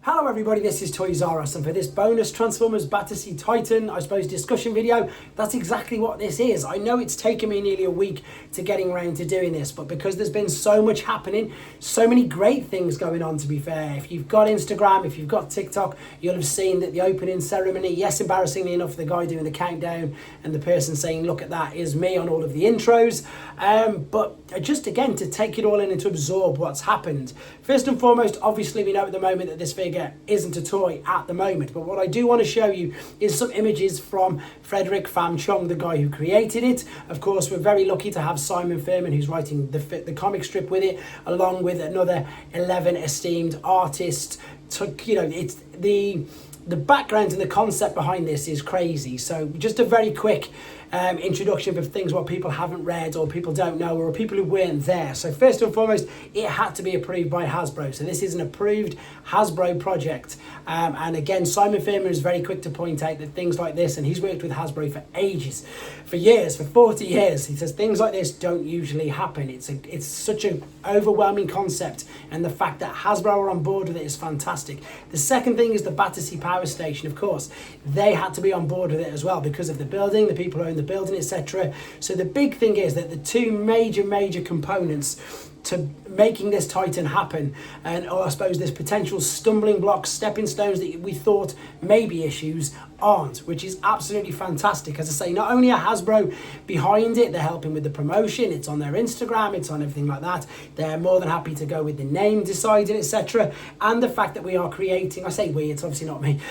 Hello everybody, this is Toys R Us, and for this bonus Transformers Battersea Titan, I suppose, discussion video, that's exactly what this is. I know it's taken me nearly a week to getting around to doing this, but because there's been so much happening, so many great things going on, to be fair. If you've got Instagram, if you've got TikTok, you'll have seen that the opening ceremony, yes, embarrassingly enough, the guy doing the countdown and the person saying, look at that, is me on all of the intros. But just again, to take it all in and to absorb what's happened. First and foremost, obviously we know at the moment that this figure isn't a toy at the moment, but what I do want to show you is some images from Frederic Pham Chuong, the guy who created it. Of course, we're very lucky to have Simon Furman, who's writing the comic strip with it, along with another 11 esteemed artists. It's the background and the concept behind this is crazy. So just a very quick introduction of things what people haven't read or people don't know or people who weren't there. So first and foremost, it had to be approved by Hasbro. So this is an approved Hasbro project. And again, Simon Furman is very quick to point out that things like this, and he's worked with Hasbro for ages, for years, for 40 years. He says things like this don't usually happen. It's such an overwhelming concept, and the fact that Hasbro are on board with it is fantastic. The second thing is the Battersea power station. Of course, they had to be on board with it as well because of the building, the people who own the building, etc. So the big thing is that the two major components to making this Titan happen, and I suppose this potential stumbling blocks, stepping stones that we thought may be issues, aren't, which is absolutely fantastic. As I say, not only are Hasbro behind it, they're helping with the promotion, it's on their Instagram, it's on everything like that. They're more than happy to go with the name decided, etc. And the fact that we are creating, I say we, it's obviously not me,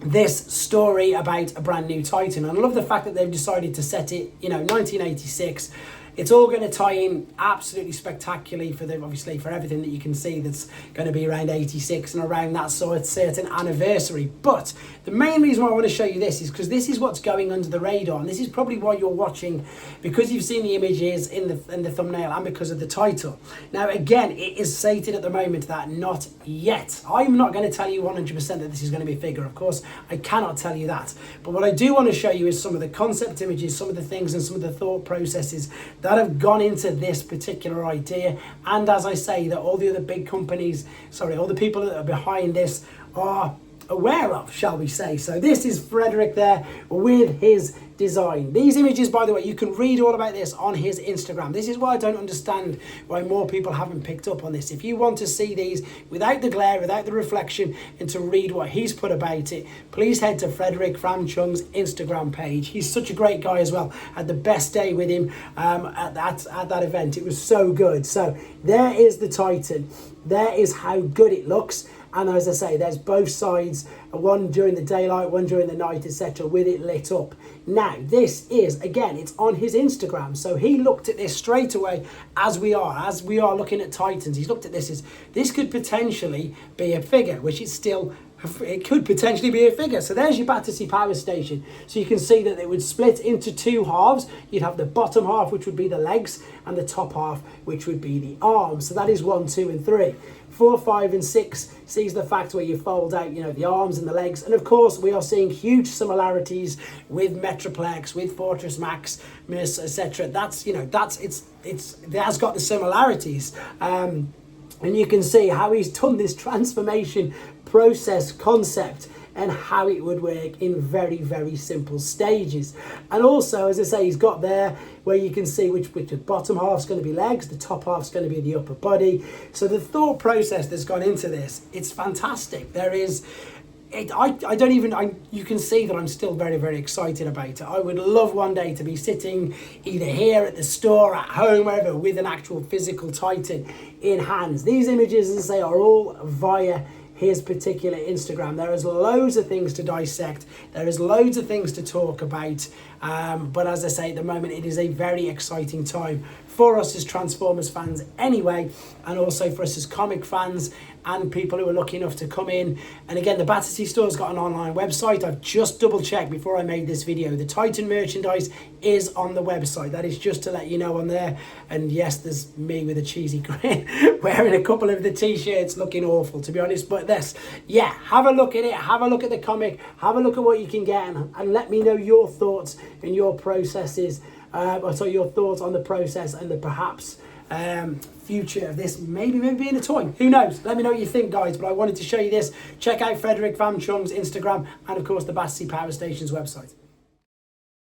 this story about a brand new Titan. And I love the fact that they've decided to set it, 1986. It's all going to tie in absolutely spectacularly obviously for everything that you can see that's going to be around 86 and around that sort of certain anniversary. But the main reason why I want to show you this is because this is what's going under the radar, and this is probably why you're watching, because you've seen the images in the thumbnail and because of the title. Now again, it is stated at the moment that not yet. I'm not going to tell you 100% that this is going to be a figure. Of course, I cannot tell you that. But what I do want to show you is some of the concept images, some of the things and some of the thought processes that have gone into this particular idea. And as I say, that all the other big companies, all the people that are behind this are aware of, shall we say. So this is Frederic there with his design. These images, by the way, you can read all about this on his Instagram. This is why I don't understand why more people haven't picked up on this. If you want to see these without the glare, without the reflection, and to read what he's put about it, please head to Frederic Pham Chuong's Instagram page. He's such a great guy as well. Had the best day with him at that event. It was so good. So there is the Titan. There is how good it looks. And as I say, there's both sides, one during the daylight, one during the night, etc., with it lit up. Now, this is, again, it's on his Instagram. So he looked at this straight away as we are looking at Titans. He's looked at this as, this could potentially be a figure, which is still, it could potentially be a figure. So there's your Battersea power station. So you can see that it would split into two halves. You'd have the bottom half, which would be the legs, and the top half, which would be the arms. So that is 1, 2, and 3. 4, 5, and 6 sees the fact where you fold out, the arms and the legs. And of course, we are seeing huge similarities with Metroplex, with Fortress Max, etc. That's, it has got the similarities. And you can see how he's done this transformation process concept and how it would work in very simple stages. And also, as I say, he's got there where you can see which the bottom half's going to be legs, the top half's going to be the upper body. So the thought process that's gone into this, it's fantastic. There is, you can see that I'm still very excited about it. I would love one day to be sitting either here at the store, at home, wherever, with an actual physical Titan in hands. These images, as I say, are all via his particular Instagram. There is loads of things to dissect. There is loads of things to talk about. But as I say, at the moment, it is a very exciting time for us as Transformers fans anyway, and also for us as comic fans and people who are lucky enough to come in. And again, the Battersea store's got an online website. I've just double checked before I made this video. The Titan merchandise is on the website. That is just to let you know on there. And yes, there's me with a cheesy grin wearing a couple of the t-shirts looking awful, to be honest. But this, yeah, have a look at it. Have a look at the comic. Have a look at what you can get, and let me know your thoughts and your processes. Your thoughts on the process and the perhaps future of this maybe being a toy. Who knows? Let me know what you think, guys. But I wanted to show you this. Check out Frederic Pham Chuong's Instagram and, of course, the Battersea Power Station's website.